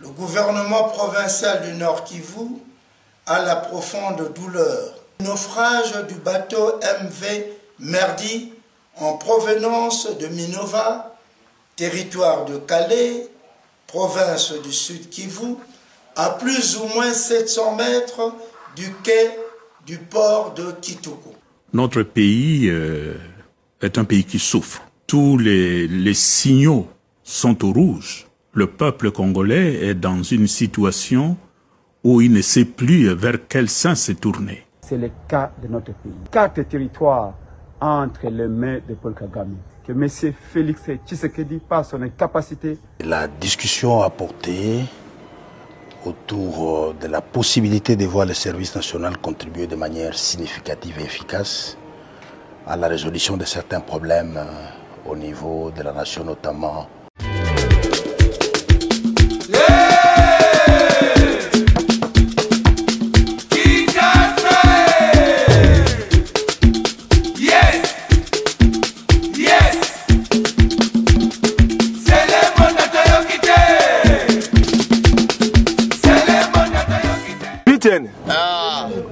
Le gouvernement provincial du Nord Kivu a la profonde douleur. Le naufrage du bateau MV Merdi en provenance de Minova, territoire de Calais, province du Sud Kivu, à plus ou moins 700 mètres du quai du port de Kitoko. Notre pays est un pays qui souffre. Tous les signaux sont au rouge. Le peuple congolais est dans une situation où il ne sait plus vers quel sens se tourner. C'est le cas de notre pays. 4 territoires entre les mains de Paul Kagame. Que M. Félix Tshisekedi, par son incapacité. La discussion a porté autour de la possibilité de voir le service national contribuer de manière significative et efficace à la résolution de certains problèmes au niveau de la nation, notamment.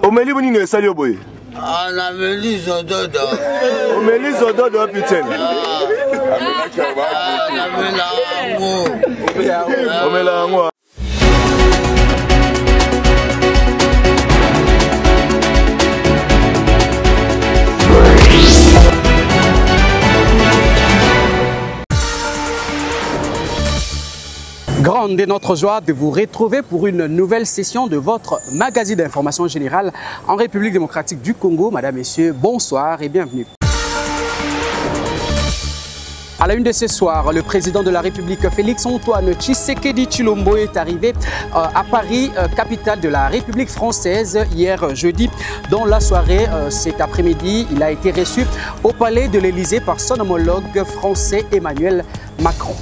Omeli bonini esali oboye. Na meli zododo. Omeli zododo putain. Na mela ngo. Omela ngo. Grande est notre joie de vous retrouver pour une nouvelle session de votre magazine d'information générale en République démocratique du Congo. Madame, Messieurs, bonsoir et bienvenue. À la une de ce soir, le président de la République, Félix-Antoine Tshisekedi Tshilombo, est arrivé à Paris, capitale de la République française, hier jeudi. Dans la soirée, cet après-midi, il a été reçu au palais de l'Élysée par son homologue français Emmanuel Macron.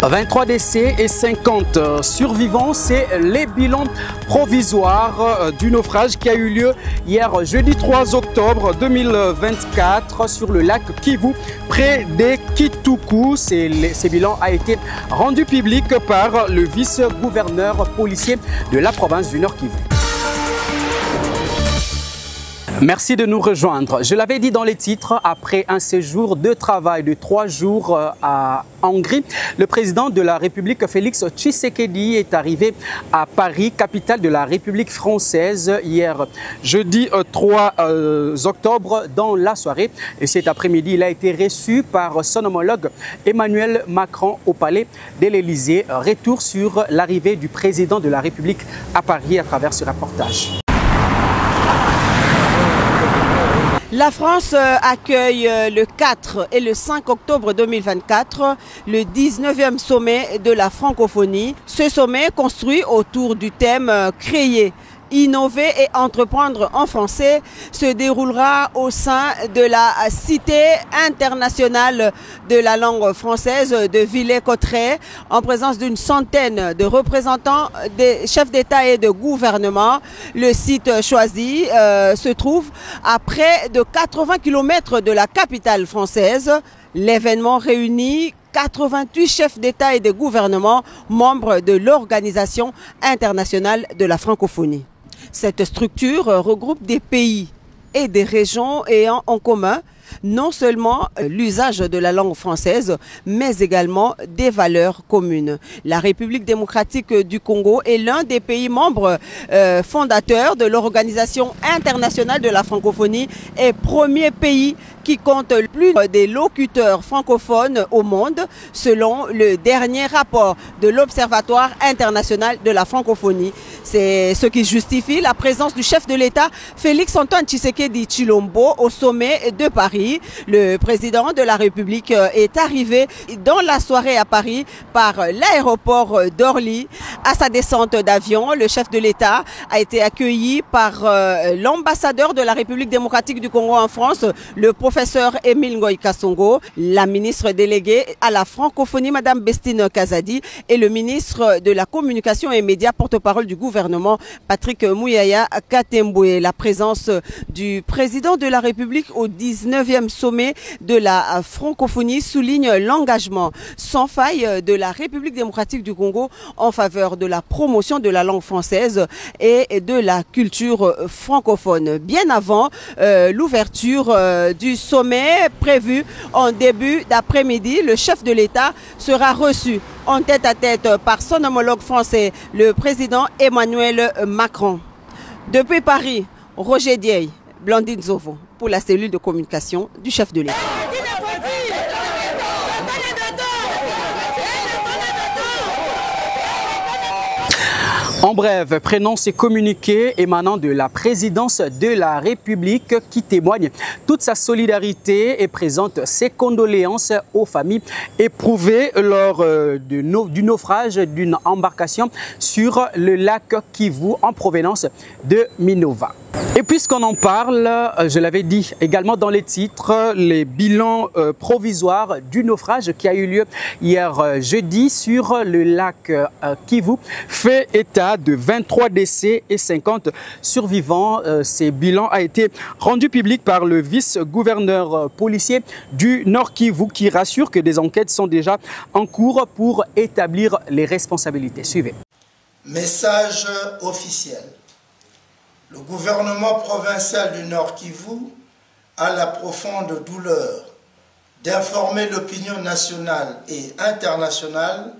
23 décès et 50 survivants, c'est les bilans provisoires du naufrage qui a eu lieu hier jeudi 3 octobre 2024 sur le lac Kivu, près de Kitoko. Ces bilans a été rendu public par le vice-gouverneur policier de la province du Nord Kivu. Merci de nous rejoindre. Je l'avais dit dans les titres, après un séjour de travail de 3 jours à Hongrie, le président de la République, Félix Tshisekedi, est arrivé à Paris, capitale de la République française, hier jeudi 3 octobre dans la soirée. Et cet après-midi, il a été reçu par son homologue Emmanuel Macron au palais de l'Élysée. Retour sur l'arrivée du président de la République à Paris à travers ce reportage. La France accueille le 4 et le 5 octobre 2024 le 19e sommet de la francophonie. Ce sommet, construit autour du thème « Créer, innover et entreprendre en français » se déroulera au sein de la Cité internationale de la langue française de Villers-Cotterêts, en présence d'une centaine de représentants des chefs d'État et de gouvernement. Le site choisi se trouve à près de 80 km de la capitale française. L'événement réunit 88 chefs d'État et de gouvernement membres de l'Organisation internationale de la francophonie. Cette structure regroupe des pays et des régions ayant en commun non seulement l'usage de la langue française, mais également des valeurs communes. La République démocratique du Congo est l'un des pays membres fondateurs de l'Organisation internationale de la francophonie et premier pays qui compte plus des locuteurs francophones au monde, selon le dernier rapport de l'Observatoire international de la francophonie. C'est ce qui justifie la présence du chef de l'État, Félix-Antoine Tshisekedi Tshilombo, au sommet de Paris. Le président de la République est arrivé dans la soirée à Paris par l'aéroport d'Orly. À sa descente d'avion, le chef de l'État a été accueilli par l'ambassadeur de la République démocratique du Congo en France, le professeur Émile Ngoï Kassongo, la ministre déléguée à la francophonie, Madame Bestine Kazadi, et le ministre de la communication et médias, porte-parole du gouvernement, Patrick Mouyaya Katemboué. La présence du président de la République au 19e sommet de la francophonie souligne l'engagement sans faille de la République démocratique du Congo en faveur acteur de la promotion de la langue française et de la culture francophone. Bien avant l'ouverture du sommet prévu en début d'après-midi, le chef de l'État sera reçu en tête-à-tête par son homologue français, le président Emmanuel Macron. Depuis Paris, Roger Dieye, Blandine Zovo, pour la cellule de communication du chef de l'État. En bref, prenons ces communiqués émanant de la présidence de la République qui témoigne toute sa solidarité et présente ses condoléances aux familles éprouvées lors du naufrage d'une embarcation sur le lac Kivu en provenance de Minova. Et puisqu'on en parle, je l'avais dit également dans les titres, les bilans provisoires du naufrage qui a eu lieu hier jeudi sur le lac Kivu fait état de 23 décès et 50 survivants. Ces bilans a été rendu public par le vice-gouverneur policier du Nord Kivu qui rassure que des enquêtes sont déjà en cours pour établir les responsabilités. Suivez. Message officiel. Le gouvernement provincial du Nord Kivu a la profonde douleur d'informer l'opinion nationale et internationale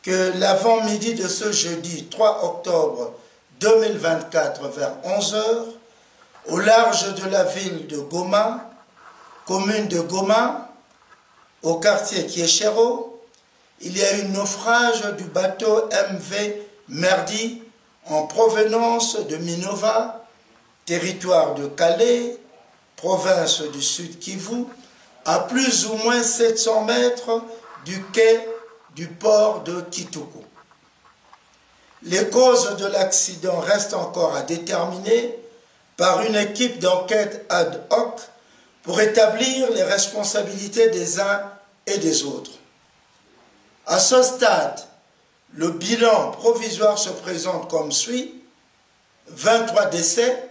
que l'avant-midi de ce jeudi 3 octobre 2024 vers 11 h, au large de la ville de Goma, commune de Goma, au quartier Kieshero, il y a eu naufrage du bateau MV Merdi en provenance de Minova, territoire de Calais, province du Sud Kivu, à plus ou moins 700 mètres du quai du port de Kituku. Les causes de l'accident restent encore à déterminer par une équipe d'enquête ad hoc pour établir les responsabilités des uns et des autres. À ce stade, le bilan provisoire se présente comme suit: 23 décès,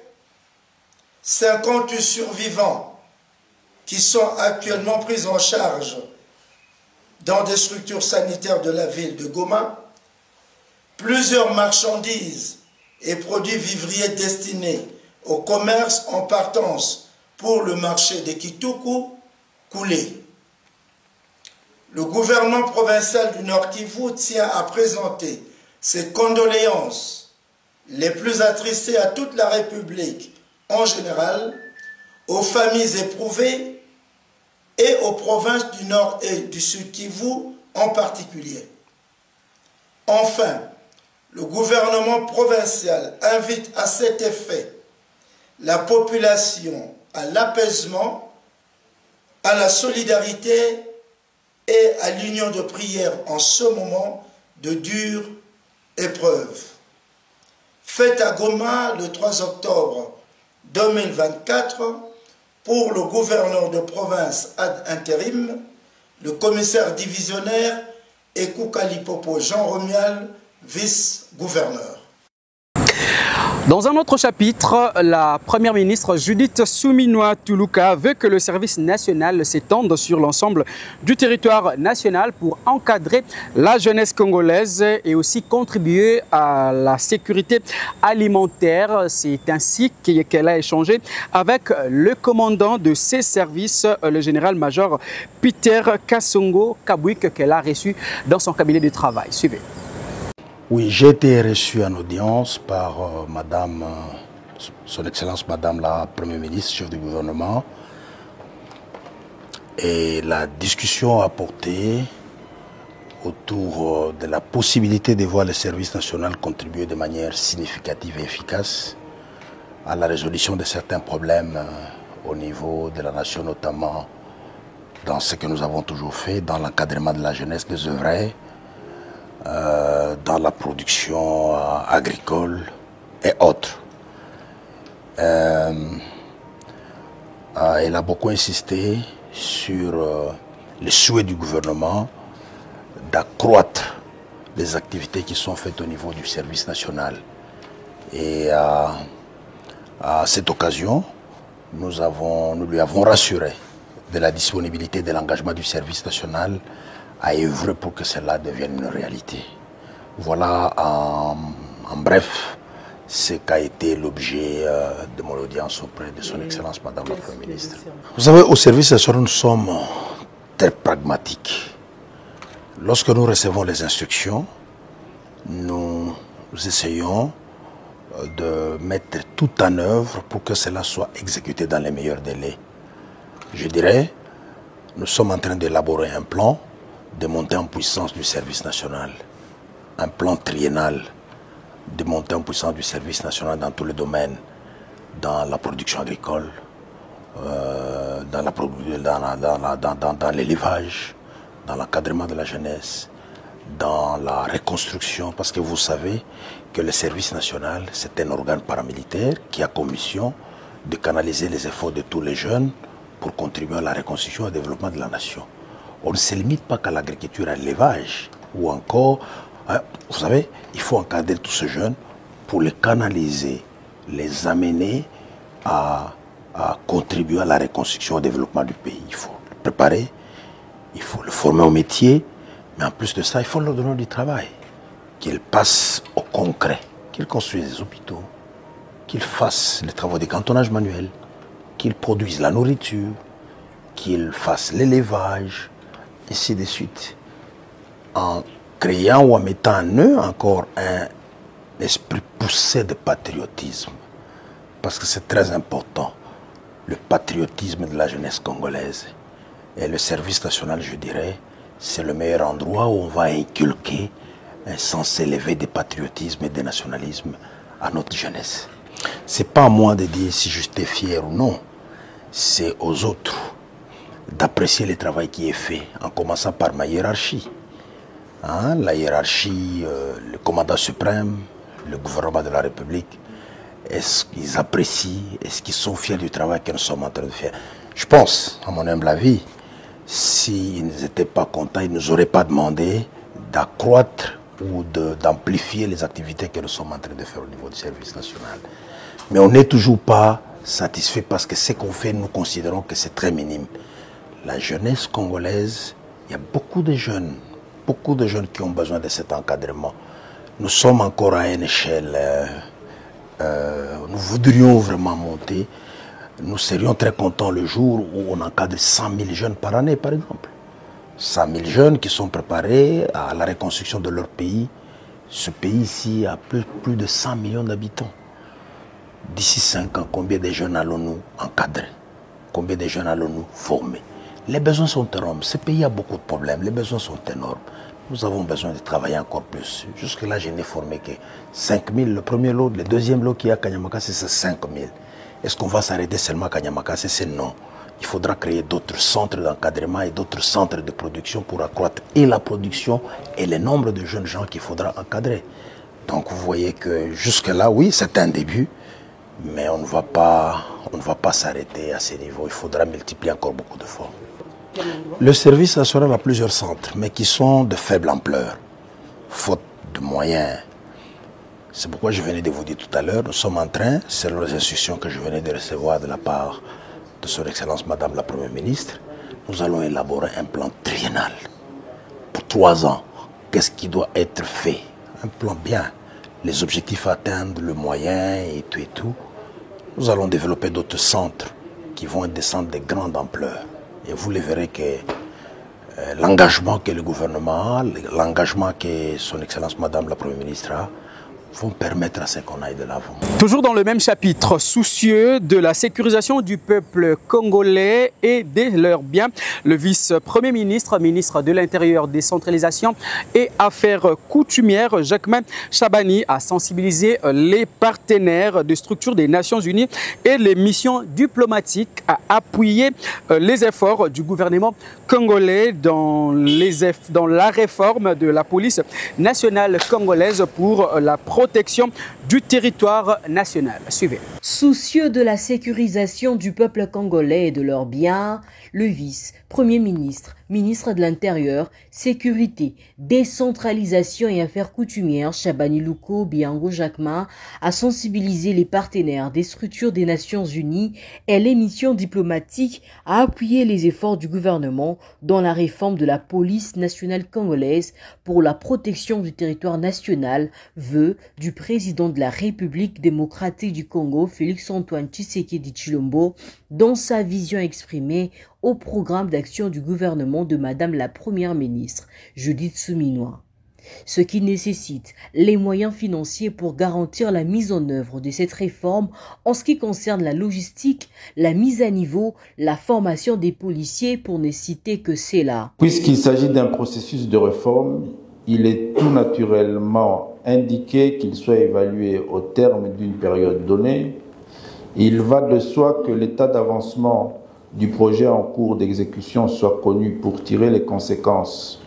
58 survivants qui sont actuellement pris en charge dans des structures sanitaires de la ville de Goma, plusieurs marchandises et produits vivriers destinés au commerce en partance pour le marché de Kituku coulés. Le gouvernement provincial du Nord Kivu tient à présenter ses condoléances les plus attristées à toute la République en général, aux familles éprouvées et aux provinces du Nord et du Sud Kivu en particulier. Enfin, le gouvernement provincial invite à cet effet la population à l'apaisement, à la solidarité et à l'union de prière en ce moment de dure épreuve. Fête à Goma le 3 octobre 2024 pour le gouverneur de province ad intérim, le commissaire divisionnaire et Koukalipopo Jean Romial, vice-gouverneur. Dans un autre chapitre, la première ministre Judith Suminwa Tuluka veut que le service national s'étende sur l'ensemble du territoire national pour encadrer la jeunesse congolaise et aussi contribuer à la sécurité alimentaire. C'est ainsi qu'elle a échangé avec le commandant de ces services, le général-major Peter Kassongo Kabwik, qu'elle a reçu dans son cabinet de travail. Suivez. Oui, j'ai été reçu en audience par Madame, Son Excellence Madame la Première ministre, chef du gouvernement. Et la discussion a porté autour de la possibilité de voir le service national contribuer de manière significative et efficace à la résolution de certains problèmes au niveau de la nation, notamment dans ce que nous avons toujours fait, dans l'encadrement de la jeunesse des œuvres, dans la production agricole et autres. Elle a beaucoup insisté sur le souhait du gouvernement d'accroître les activités qui sont faites au niveau du service national. Et à cette occasion, nous lui avons rassuré de la disponibilité de l'engagement du service national à œuvrer pour que cela devienne une réalité. Voilà en bref ce qu'a été l'objet de mon audience auprès de son Excellence Madame la Première ministre. Vous savez, au service national, nous sommes très pragmatiques. Lorsque nous recevons les instructions, nous essayons de mettre tout en œuvre pour que cela soit exécuté dans les meilleurs délais. Je dirais, nous sommes en train d'élaborer un plan de montée en puissance du service national, un plan triennal de montée en puissance du service national dans tous les domaines, dans la production agricole, dans l'élevage, dans l'encadrement de la jeunesse, dans la reconstruction, parce que vous savez que le service national, c'est un organe paramilitaire qui a comme mission de canaliser les efforts de tous les jeunes pour contribuer à la reconstruction et au développement de la nation. On ne se limite pas qu'à l'agriculture, à l'élevage, ou encore, vous savez, il faut encadrer tous ces jeunes pour les canaliser, les amener à contribuer à la reconstruction et au développement du pays. Il faut le préparer, il faut le former au métier, mais en plus de ça, il faut leur donner du travail. Qu'ils passent au concret, qu'ils construisent des hôpitaux, qu'ils fassent les travaux de cantonnage manuel, qu'ils produisent la nourriture, qu'ils fassent l'élevage, ainsi de suite. En créant ou en mettant en eux encore un esprit poussé de patriotisme. Parce que c'est très important, le patriotisme de la jeunesse congolaise. Et le service national, je dirais, c'est le meilleur endroit où on va inculquer un sens élevé de patriotisme et de nationalisme à notre jeunesse. C'est pas à moi de dire si j'étais fier ou non, c'est aux autres d'apprécier le travail qui est fait, en commençant par ma hiérarchie. Hein, la hiérarchie, le commandant suprême, le gouvernement de la République, est-ce qu'ils apprécient, est-ce qu'ils sont fiers du travail que nous sommes en train de faire? Je pense, à mon humble avis, s'ils n'étaient pas contents, ils ne nous auraient pas demandé d'accroître ou d'amplifier les activités que nous sommes en train de faire au niveau du service national. Mais on n'est toujours pas satisfait parce que ce qu'on fait, nous considérons que c'est très minime. La jeunesse congolaise, il y a beaucoup de jeunes qui ont besoin de cet encadrement. Nous sommes encore à une échelle, nous voudrions vraiment monter. Nous serions très contents le jour où on encadre 100 000 jeunes par année, par exemple. 100 000 jeunes qui sont préparés à la reconstruction de leur pays. Ce pays ici a plus de 100 millions d'habitants. D'ici 5 ans, combien de jeunes allons-nous encadrer? Combien de jeunes allons-nous former? Les besoins sont énormes. Ce pays a beaucoup de problèmes. Les besoins sont énormes. Nous avons besoin de travailler encore plus. Jusque-là, je n'ai formé que 5 000. Le premier lot, le deuxième lot qu'il y a à Kanyamaka, c'est 5 000. Est-ce qu'on va s'arrêter seulement à Kanyamaka? C'est non. Il faudra créer d'autres centres d'encadrement et d'autres centres de production pour accroître et la production et le nombre de jeunes gens qu'il faudra encadrer. Donc vous voyez que jusque-là, oui, c'est un début, mais on ne va pas s'arrêter à ces niveaux. Il faudra multiplier encore beaucoup d'efforts. Le service national a plusieurs centres, mais qui sont de faible ampleur, faute de moyens. C'est pourquoi je venais de vous dire tout à l'heure, nous sommes en train, selon les instructions que je venais de recevoir de la part de son Excellence Madame la Première ministre, nous allons élaborer un plan triennal pour 3 ans. Qu'est-ce qui doit être fait? Un plan bien, les objectifs à atteindre, le moyen et tout. Nous allons développer d'autres centres qui vont être des centres de grande ampleur. Et vous le verrez que l'engagement que le gouvernement a, l'engagement que son Excellence Madame la Première ministre a, vont permettre à ce qu'on aille de l'avant. Toujours dans le même chapitre, soucieux de la sécurisation du peuple congolais et de leurs biens, le vice-premier ministre, ministre de l'Intérieur, décentralisation et affaires coutumières, Jacquemain Chabani, a sensibilisé les partenaires de structures des Nations Unies et les missions diplomatiques à appuyer les efforts du gouvernement congolais dans la réforme de la police nationale congolaise pour la protection du territoire national. Suivez. Soucieux de la sécurisation du peuple congolais et de leurs biens, le vice-premier ministre, ministre de l'Intérieur, Sécurité, Décentralisation et Affaires coutumières, Chabani Louko Biango Jacquemin, a sensibilisé les partenaires des structures des Nations Unies et les missions diplomatiques à appuyer les efforts du gouvernement dans la réforme de la police nationale congolaise pour la protection du territoire national, vœu du président de la République démocratique du Congo, Félix-Antoine Tshisekedi Tshilombo, dans sa vision exprimée au programme d'action du gouvernement de Madame la Première ministre, Judith Suminwa. Ce qui nécessite les moyens financiers pour garantir la mise en œuvre de cette réforme en ce qui concerne la logistique, la mise à niveau, la formation des policiers pour ne citer que cela. Puisqu'il s'agit d'un processus de réforme, il est tout naturellement indiqué qu'il soit évalué au terme d'une période donnée. Il va de soi que l'état d'avancement du projet en cours d'exécution soit connu pour tirer les conséquences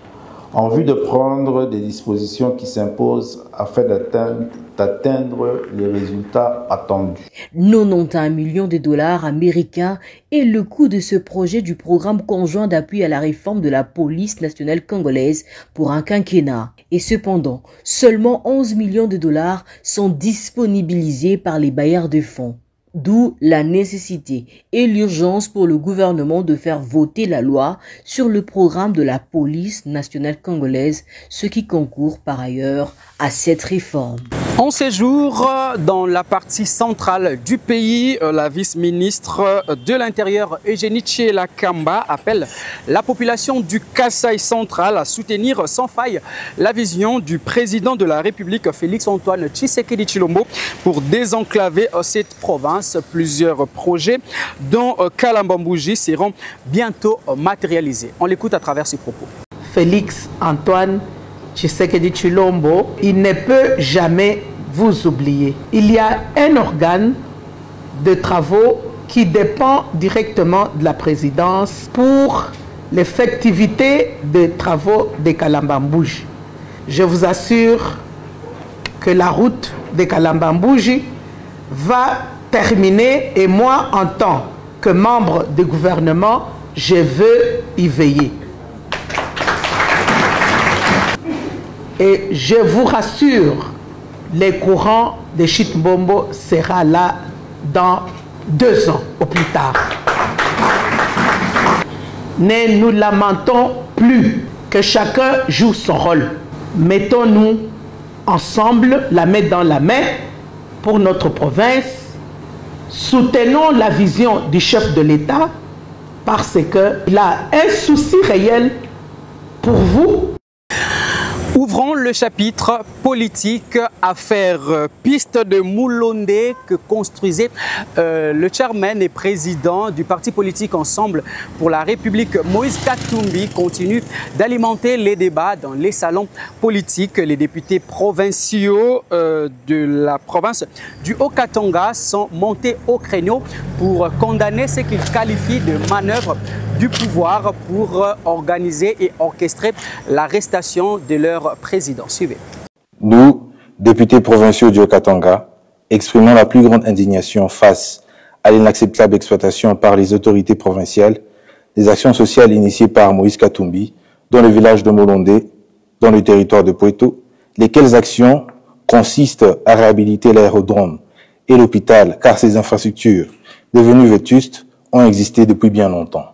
en vue de prendre des dispositions qui s'imposent afin d'atteindre les résultats attendus. 91 millions de dollars américains est le coût de ce projet du programme conjoint d'appui à la réforme de la police nationale congolaise pour un quinquennat. Et cependant, seulement 11 millions de dollars sont disponibilisés par les bailleurs de fonds. D'où la nécessité et l'urgence pour le gouvernement de faire voter la loi sur le programme de la police nationale congolaise, ce qui concourt par ailleurs à cette réforme. En séjour dans la partie centrale du pays, la vice-ministre de l'Intérieur Eugénie Tchiela Kamba appelle la population du Kasaï central à soutenir sans faille la vision du président de la République Félix-Antoine Tshisekedi Tshilombo pour désenclaver cette province. Plusieurs projets dont Kalambambouji seront bientôt matérialisés. On l'écoute à travers ses propos. Félix-Antoine Tshisekedi Tshilombo, il ne peut jamais vous oublier. Il y a un organe de travaux qui dépend directement de la présidence pour l'effectivité des travaux de Kalambambouji. Je vous assure que la route de Kalambambouji va terminer et moi, en tant que membre du gouvernement, je veux y veiller. Et je vous rassure, le courant de Chitmbombo sera là dans 2 ans au plus tard. Ne nous lamentons plus, que chacun joue son rôle. Mettons-nous ensemble, la main dans la main, pour notre province. Soutenons la vision du chef de l'État parce qu'il a un souci réel pour vous. Ouvrons le chapitre politique, affaire piste de Moulonde que construisait le chairman et président du parti politique Ensemble pour la République, Moïse Katumbi, continue d'alimenter les débats dans les salons politiques. Les députés provinciaux de la province du Haut-Katanga sont montés au créneau pour condamner ce qu'ils qualifient de manœuvre du pouvoir pour organiser et orchestrer l'arrestation de leur président. Suivez. Nous, députés provinciaux du Haut-Katanga, exprimons la plus grande indignation face à l'inacceptable exploitation par les autorités provinciales des actions sociales initiées par Moïse Katumbi dans le village de Molonde, dans le territoire de Poeto, lesquelles actions consistent à réhabiliter l'aérodrome et l'hôpital car ces infrastructures, devenues vétustes, ont existé depuis bien longtemps.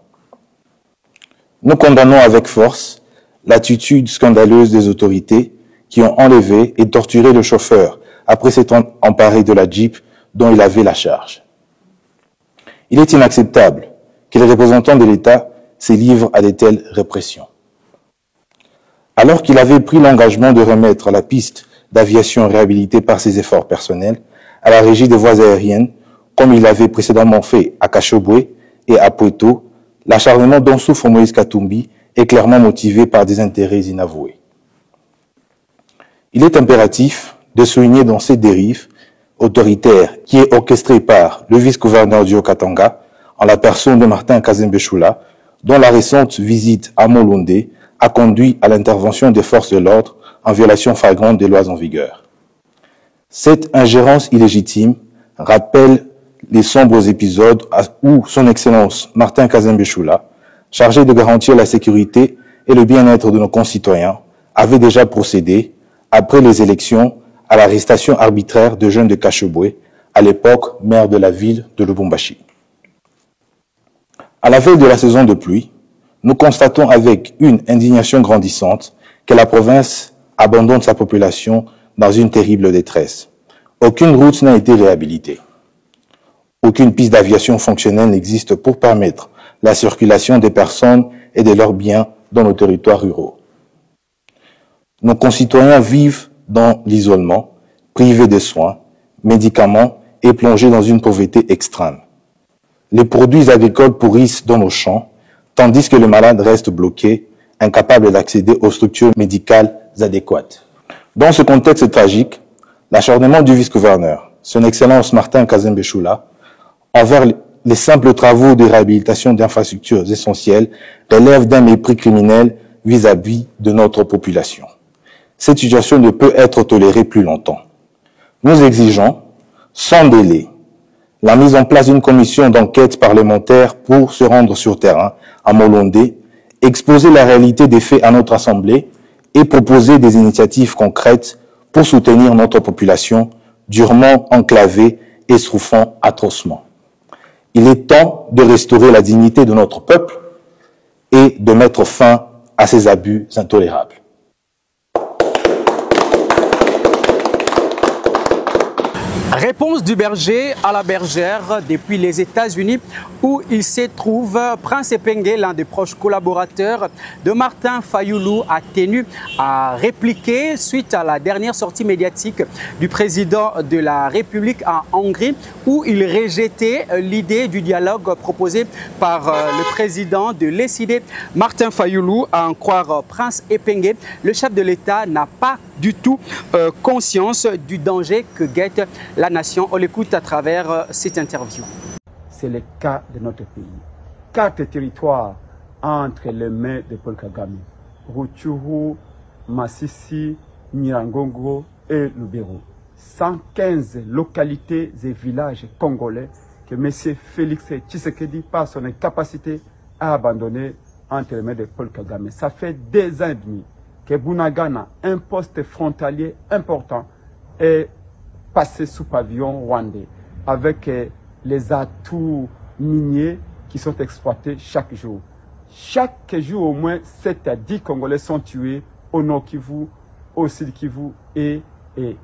Nous condamnons avec force l'attitude scandaleuse des autorités qui ont enlevé et torturé le chauffeur après s'être emparé de la Jeep dont il avait la charge. Il est inacceptable que les représentants de l'État se livrent à de telles répressions. Alors qu'il avait pris l'engagement de remettre la piste d'aviation réhabilitée par ses efforts personnels à la régie des voies aériennes, comme il l'avait précédemment fait à Kachobwe et à Poeto, l'acharnement dont souffre Moïse Katumbi est clairement motivé par des intérêts inavoués. Il est impératif de souligner dans ces dérives autoritaires qui est orchestrée par le vice-gouverneur du Haut-Katanga en la personne de Martin Kazembeshula, dont la récente visite à Molonde a conduit à l'intervention des forces de l'ordre en violation flagrante des lois en vigueur. Cette ingérence illégitime rappelle les sombres épisodes où son Excellence Martin Kazembe Choula, chargé de garantir la sécurité et le bien-être de nos concitoyens, avait déjà procédé, après les élections, à l'arrestation arbitraire de jeunes de Kacheboué, à l'époque maire de la ville de Lubumbashi. À la veille de la saison de pluie, nous constatons avec une indignation grandissante que la province abandonne sa population dans une terrible détresse. Aucune route n'a été réhabilitée. Aucune piste d'aviation fonctionnelle n'existe pour permettre la circulation des personnes et de leurs biens dans nos territoires ruraux. Nos concitoyens vivent dans l'isolement, privés de soins, médicaments et plongés dans une pauvreté extrême. Les produits agricoles pourrissent dans nos champs, tandis que les malades restent bloqués, incapables d'accéder aux structures médicales adéquates. Dans ce contexte tragique, l'acharnement du vice-gouverneur, son Excellence Martin Kazembe Choula, envers les simples travaux de réhabilitation d'infrastructures essentielles relève d'un mépris criminel vis-à-vis de notre population. Cette situation ne peut être tolérée plus longtemps. Nous exigeons, sans délai, la mise en place d'une commission d'enquête parlementaire pour se rendre sur terrain à Molondé, exposer la réalité des faits à notre Assemblée et proposer des initiatives concrètes pour soutenir notre population durement enclavée et souffrant atrocement. Il est temps de restaurer la dignité de notre peuple et de mettre fin à ces abus intolérables. Réponse du berger à la bergère depuis les États-Unis où il se trouve. Prince Epenge, l'un des proches collaborateurs de Martin Fayulu, a tenu à répliquer suite à la dernière sortie médiatique du président de la République en Hongrie où il rejetait l'idée du dialogue proposé par le président de l'ECD, Martin Fayulu. À en croire Prince Epenge, le chef de l'État n'a pas du tout conscience du danger que guette la nation. On l'écoute à travers cette interview. C'est le cas de notre pays. 4 territoires entre les mains de Paul Kagame. Rutshuru, Masisi, Nyiragongo et Lubero. 115 localités et villages congolais que M. Félix Tshisekedi, par son incapacité, a abandonné entre les mains de Paul Kagame. Ça fait 2 ans et demi que Bunagana, un poste frontalier important, est passé sous pavillon rwandais avec les atouts miniers qui sont exploités chaque jour. Chaque jour, au moins 7 à 10 Congolais sont tués au Nord Kivu, au Sud Kivu et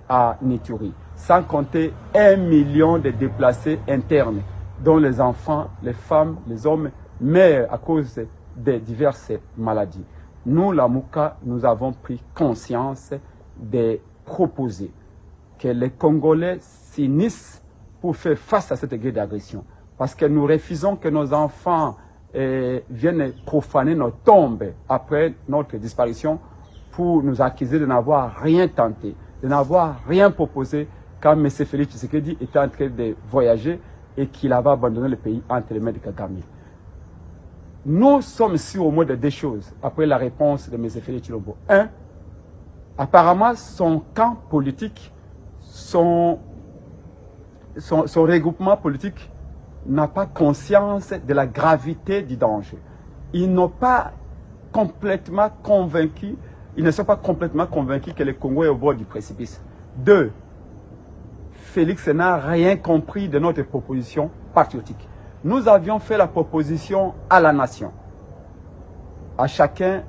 à Nituri. Sans compter 1 million de déplacés internes, dont les enfants, les femmes, les hommes meurent à cause de diverses maladies. Nous, la Mouka, nous avons pris conscience de proposer que les Congolais s'unissent pour faire face à cette guerre d'agression. Parce que nous refusons que nos enfants viennent profaner nos tombes après notre disparition pour nous accuser de n'avoir rien tenté, de n'avoir rien proposé quand M. Félix Tshisekedi était en train de voyager et qu'il avait abandonné le pays entre les mains de Kagame. Nous sommes sûrs au moins de 2 choses après la réponse de M. Félix Tshilombo. 1. Apparemment, son camp politique, son regroupement politique n'a pas conscience de la gravité du danger. Ils n'ont pas complètement convaincu, ils ne sont pas complètement convaincus que le Congo est au bord du précipice. 2. Félix n'a rien compris de notre proposition patriotique. Nous avions fait la proposition à la nation. À chacun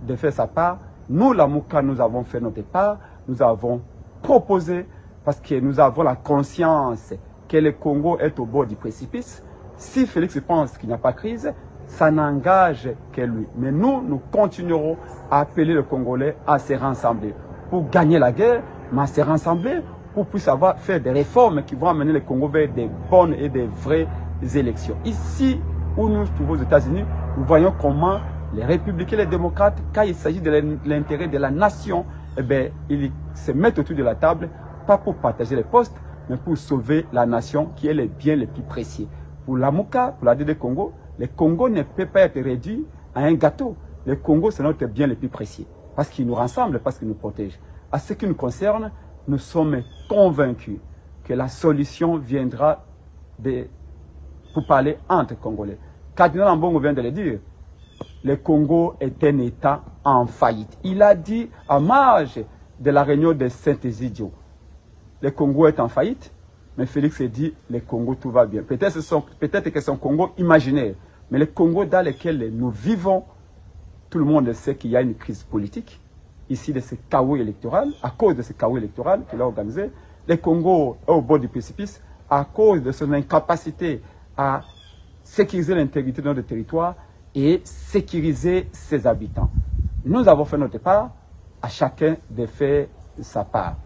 de faire sa part. Nous, la Mouka, nous avons fait notre part. Nous avons proposé parce que nous avons la conscience que le Congo est au bord du précipice. Si Félix pense qu'il n'y a pas de crise, ça n'engage que lui. Mais nous continuerons à appeler les Congolais à se rassembler pour gagner la guerre, mais à se rassembler pour pouvoir faire des réformes qui vont amener le Congo vers des bonnes et des vraies élections. Ici où nous nous trouvons aux États-Unis, nous voyons comment les républicains et les démocrates, quand il s'agit de l'intérêt de la nation, eh bien, ils se mettent autour de la table, pas pour partager les postes, mais pour sauver la nation qui est le bien le plus précieux. Pour la Mouka, pour la DD Congo, le Congo ne peut pas être réduit à un gâteau. Le Congo, c'est notre bien le plus précieux, parce qu'il nous rassemble, parce qu'il nous protège. À ce qui nous concerne, nous sommes convaincus que la solution viendra pour parler entre Congolais. Cardinal Ambongo vient de le dire. Le Congo est un État en faillite. Il a dit à marge de la réunion de Saint-Egidio, le Congo est en faillite, mais Félix a dit, le Congo, tout va bien. Peut-être que c'est un Congo imaginaire, mais le Congo dans lequel nous vivons, tout le monde sait qu'il y a une crise politique, ici de ce chaos électoral, à cause de ce chaos électoral qu'il a organisé. Le Congo est au bord du précipice à cause de son incapacité à sécuriser l'intégrité de notre territoire et sécuriser ses habitants. Nous avons fait notre part, à chacun de faire sa part.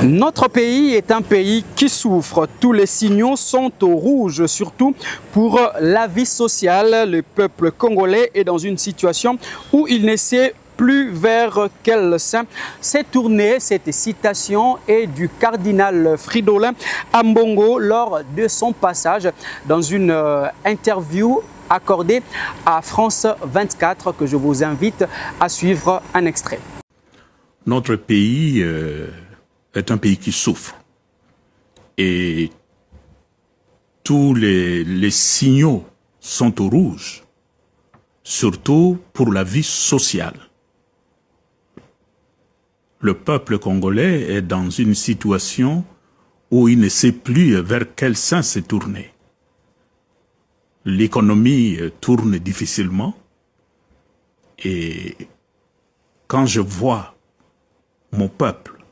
Notre pays est un pays qui souffre. Tous les signaux sont au rouge, surtout pour la vie sociale. Le peuple congolais est dans une situation où il ne sait plus vers quel sein s'est tournée. Cette citation est du cardinal Fridolin Ambongo lors de son passage dans une interview accordée à France 24 que je vous invite à suivre un extrait. Notre pays est un pays qui souffre et tous les signaux sont au rouge, surtout pour la vie sociale. Le peuple congolais est dans une situation où il ne sait plus vers quel sein se tourner. L'économie tourne difficilement et quand je vois mon peuple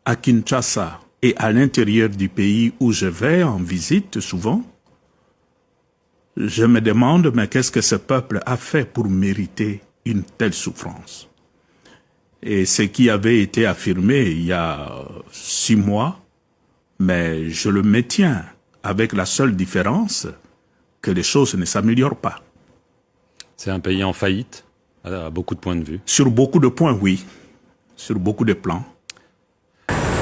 à Kinshasa et à l'intérieur du pays où je vais en visite souvent, je me demande mais qu'est-ce que ce peuple a fait pour mériter une telle souffrance? Et ce qui avait été affirmé il y a 6 mois, mais je le maintiens avec la seule différence que les choses ne s'améliorent pas. C'est un pays en faillite, à beaucoup de points de vue. Sur beaucoup de points, oui. Sur beaucoup de plans.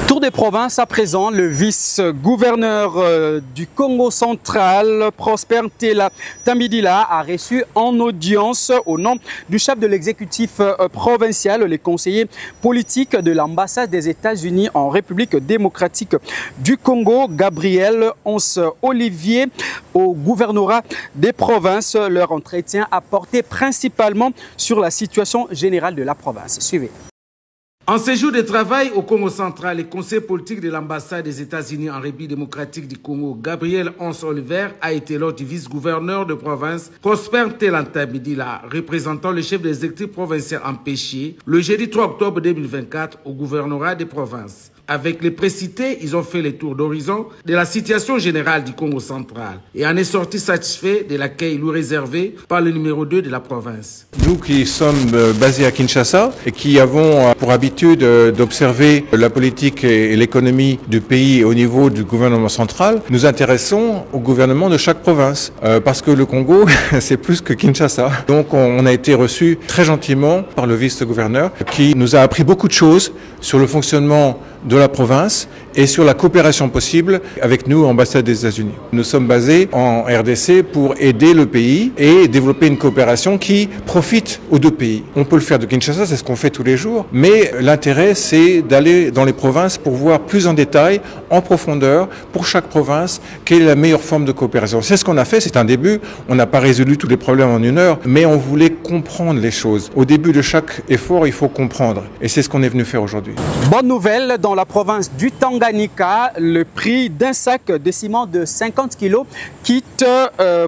Tour des provinces à présent, le vice-gouverneur du Congo central, Prosper Ntela Tambidila, a reçu en audience au nom du chef de l'exécutif provincial les conseillers politiques de l'ambassade des États-Unis en République démocratique du Congo, Gabriel Once Olivier, au gouvernorat des provinces. Leur entretien a porté principalement sur la situation générale de la province. Suivez. En séjour de travail au Congo central, le conseil politique de l'ambassade des États-Unis en République démocratique du Congo, Gabriel Once Olivier, a été lors du vice-gouverneur de province Prosper Ntela Tambidila, représentant le chef de l'exécutif provincial empêché, le jeudi 3 octobre 2024 au gouvernorat des provinces. Avec les précités, ils ont fait le tour d'horizon de la situation générale du Congo central et en est sorti satisfait de l'accueil lui réservé par le numéro 2 de la province. Nous qui sommes basés à Kinshasa et qui avons pour habitude d'observer la politique et l'économie du pays au niveau du gouvernement central, nous intéressons au gouvernement de chaque province parce que le Congo, c'est plus que Kinshasa. Donc on a été reçus très gentiment par le vice-gouverneur qui nous a appris beaucoup de choses sur le fonctionnement de la province et sur la coopération possible avec nous, ambassade des États-Unis. Nous sommes basés en RDC pour aider le pays et développer une coopération qui profite aux deux pays. On peut le faire de Kinshasa, c'est ce qu'on fait tous les jours, mais l'intérêt c'est d'aller dans les provinces pour voir plus en détail, en profondeur, pour chaque province, quelle est la meilleure forme de coopération. C'est ce qu'on a fait, c'est un début, on n'a pas résolu tous les problèmes en 1 heure, mais on voulait comprendre les choses. Au début de chaque effort, il faut comprendre et c'est ce qu'on est venu faire aujourd'hui. Bonne nouvelle, dans la province du Tanganyika, le prix d'un sac de ciment de 50 kg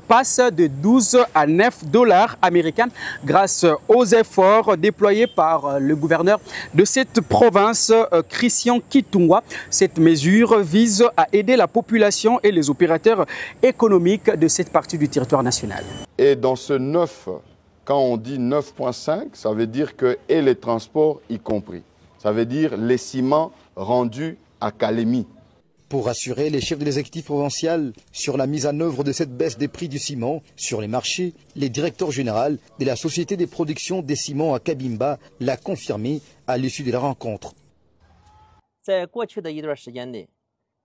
passe de 12 à 9 dollars américains grâce aux efforts déployés par le gouverneur de cette province, Christian Kitungwa. Cette mesure vise à aider la population et les opérateurs économiques de cette partie du territoire national. Et dans ce 9, quand on dit 9,5, ça veut dire que et les transports y compris. Ça veut dire les ciments rendus à Kalemi. Pour rassurer les chefs de l'exécutif provincial sur la mise en œuvre de cette baisse des prix du ciment sur les marchés, le directeur général de la société de production des ciments à Kabimba l'a confirmé à l'issue de la rencontre. 在过去的一段时间内，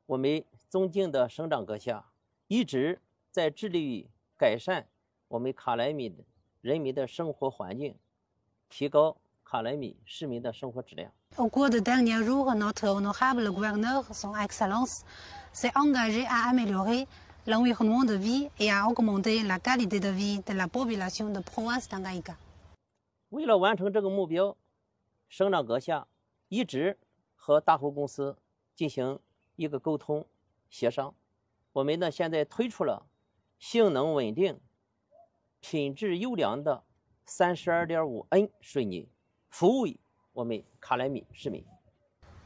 我们中经的省长阁下一直在致力于改善我们卡莱米人民的生活环境，提高卡卡莱米市民的生活质量。 Au cours des derniers jours, notre honorable gouverneur, son Excellence, s'est engagé à améliorer l'environnement de vie et à augmenter la qualité de vie de la population de province Tanganyika. 为了完成这个目标，省长阁下一直和大湖公司进行一个沟通协商。我们呢现在推出了性能稳定、品质优良的 32.5N 水泥，服务于我们卡莱米市民。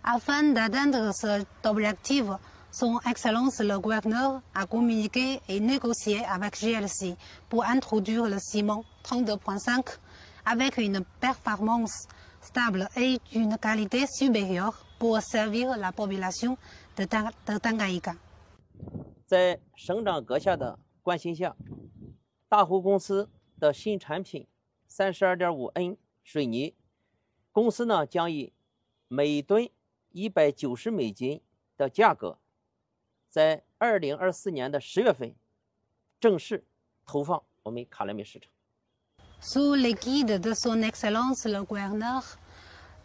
Afin d'atteindre cet objectif, son Excellence le gouverneur a communiqué et négocié avec GLC pour introduire le ciment 32.5 avec une performance stable et une qualité supérieure pour servir la population de Tanganyika. 在省长阁下的关心下，大湖公司的新产品 32.5N 水泥，公司呢将以每吨190美金的价格，在2024年的10月份正式投放我们卡莱米市场。 Sous l'égide de son Excellence le gouverneur,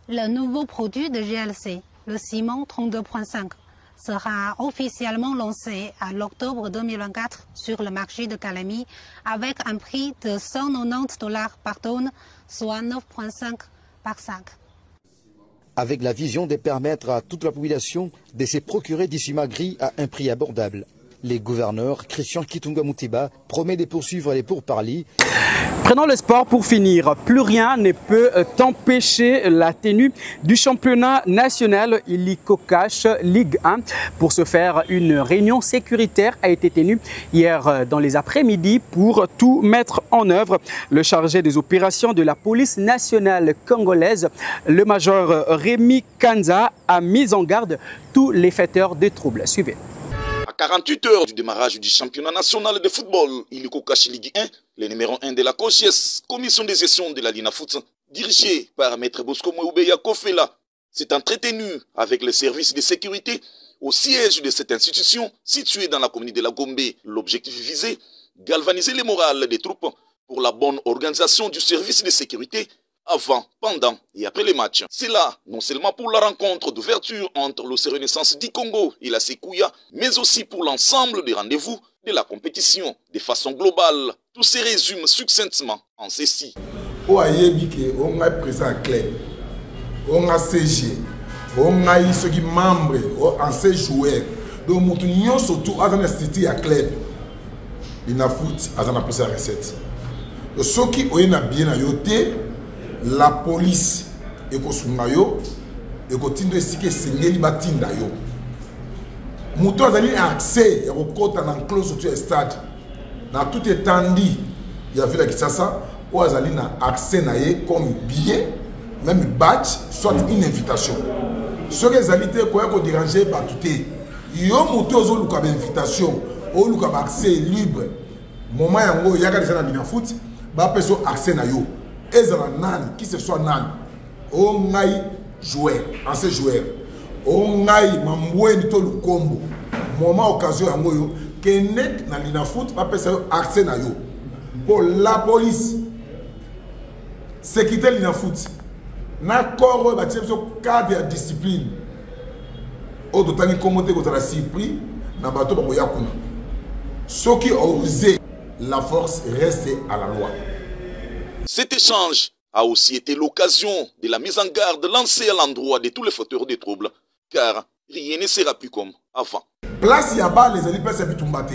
le nouveau produit de GLC, le ciment 32.5, sera officiellement lancé à l'octobre 2024 sur le marché de Calami avec un prix de $190 par tonne, soit 9,5 par sac. Avec la vision de permettre à toute la population de se procurer du ciment gris à un prix abordable. Les gouverneurs, Christian Kitunga Mutiba, promet de poursuivre les pourparlers. Prenons le sport pour finir. Plus rien ne peut empêcher la tenue du championnat national illico cash Ligue 1. Pour ce faire, une réunion sécuritaire a été tenue hier dans les après-midi pour tout mettre en œuvre. Le chargé des opérations de la police nationale congolaise, le major Rémi Kanza, a mis en garde tous les faiteurs de troubles. Suivez. À 48 heures du démarrage du championnat national de football illico cash Ligue 1, le numéro 1 de la COGES, commission de gestion de la Lina Foot, dirigé par Maître Bosco Moubeya Kofela, s'est entretenu avec les services de sécurité au siège de cette institution située dans la commune de la Gombe. L'objectif visé, galvaniser le moral des troupes pour la bonne organisation du service de sécurité avant, pendant et après les matchs. C'est là, non seulement pour la rencontre d'ouverture entre l'OC Renaissance du Congo et la Sékouya, mais aussi pour l'ensemble des rendez-vous de la compétition de façon globale. Tout se résume succinctement en ceci. On a présent club, on a CG, on a ceux qui membres, anciens joueurs. Donc, nous avons surtout un institut à club. Il y a foot, il y a plus de recettes. Ceux qui ont bien à yoter, la police et kosungayo et kotindo esike sengeli batinda yo muto azali accès ya kokota na close surtout ya stade na tout étendue ya ville ya Kinshasa ou azali na accès na ye comme billet même badge soit une invitation ce que ezali te koya ko déranger bato te yo muto ozo luka ba invitation o luka ba accès libre moment yango yaka déjà na Lina Foot ba peso accès na yo ezala nani qui ce soit nani o ngai joueur ancien joueur o ngai mambweni to lukombo moment occasion yango yo kenek na Lina Foot ba pesa yo accès na yo pour la police sécurité Lina Foot na corps ba tshepso cadre de discipline o totani komote ko tala surpris na bato ba koya kuna ceux qui ont osé la force reste à la loi. Cet échange a aussi été l'occasion de la mise en garde lancée à l'endroit de tous les fauteurs de troubles, car rien ne sera plus comme avant. Place Yaba, les alliés place Yabitumbate,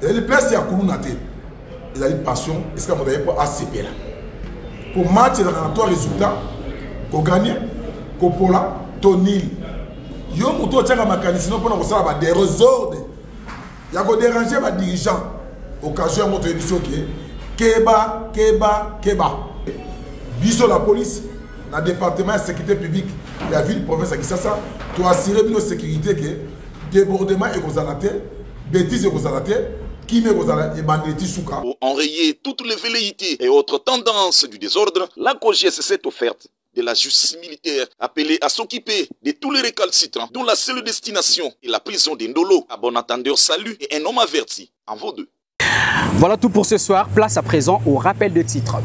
les alliés place Yakulunate, les alliés passion, est-ce qu'on a pas ACP là? Pour match, il y a 3 résultats, pour gagner, pour Pola, Tonil. Yo muto tchanga makani, sinon pour nous avoir des désordres. Il y a des déranger les dirigeants. Occasion de notre émission qui est Keba. Biso la police, dans le département de sécurité publique, la ville, province de Kinshasa, tu assurer une sécurité que débordement est gozalate, bêtises est gozalate, qui me gozalate et banditi souka. Pour enrayer toutes les velléités et autres tendances du désordre, la COGES s'est offerte de la justice militaire appelée à s'occuper de tous les récalcitrants dont la seule destination est la prison d'Indolo. À bon entendeur, salut et un homme averti en vaut deux. Voilà tout pour ce soir. Place à présent au rappel de titres.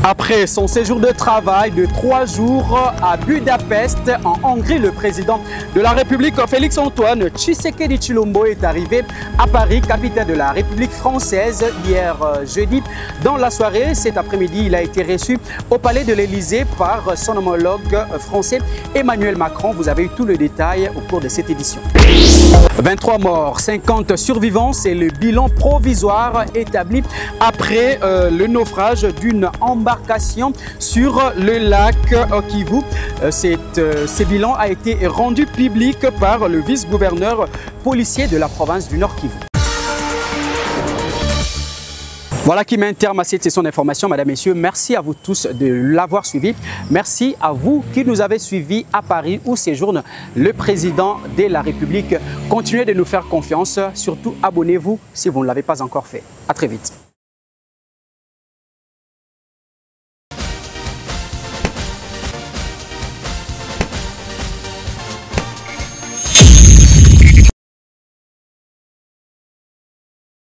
Après son séjour de travail de 3 jours à Budapest, en Hongrie, le président de la République, Félix-Antoine Tshisekedi Tshilombo, est arrivé à Paris, capitale de la République française, hier jeudi. Dans la soirée, cet après-midi, il a été reçu au palais de l'Élysée par son homologue français Emmanuel Macron. Vous avez eu tout le détail au cours de cette édition. 23 morts, 50 survivants, c'est le bilan provisoire établi après le naufrage d'une embarcation sur le lac Kivu. Ce bilan a été rendu public par le vice-gouverneur policier de la province du Nord Kivu. Voilà qui met un terme à cette session d'information, mesdames, messieurs. Merci à vous tous de l'avoir suivi. Merci à vous qui nous avez suivis à Paris où séjourne le président de la République. Continuez de nous faire confiance. Surtout, abonnez-vous si vous ne l'avez pas encore fait. À très vite.